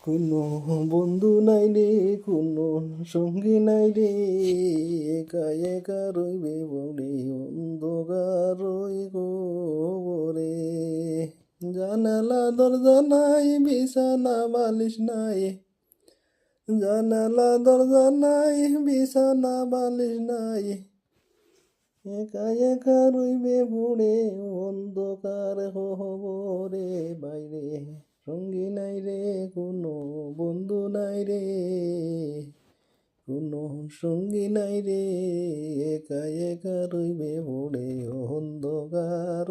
কোনো বন্ধু নাই রে, কোনো সঙ্গী নাই রে, একা একা রইবে বলে অন্ধকার রই গোরে। জানালা দরজা নাই, বিছানা বালিশ নাই, জানালা দরজা নাই, বিছানা বালিশ নাই, একা একা রইবে পড়ে অন্ধকার হবরে। বাইরে সঙ্গী নাই রে, কোনো বন্ধু নাই রে, কোনো সঙ্গী নাই রে, একা একা রইবে পড়ে অন্ধকার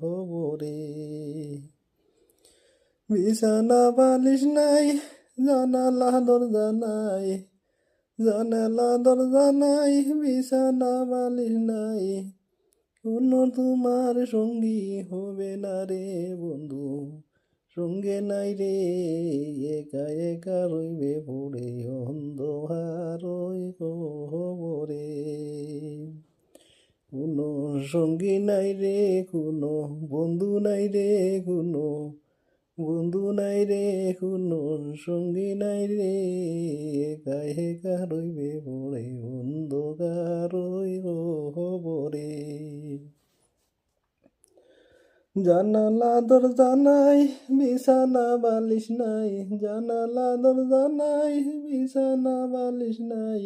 হবরে। বিছানা বালিশ নাই, জানালা দরজা নাই, জানালা দরজা নাই, বিছানা বালিশ নাই, কোনো তোমার সঙ্গী হবে না রে বন্ধু, সঙ্গে নাই রে, একা একা রইবে পড়ে অন্ধকার খবরে। কোনো সঙ্গী নাই রে, কোনো বন্ধু নাই রে, কোনো বন্ধু নাই রে, কোনো সঙ্গী নাই রে, একা একা রইবে পড়ে অন্ধকার খবরে। জানালা দরজা নাই, বিছানা বালিশ নাই, জানালা দরজা নাই, বিছানা বালিশ নাই,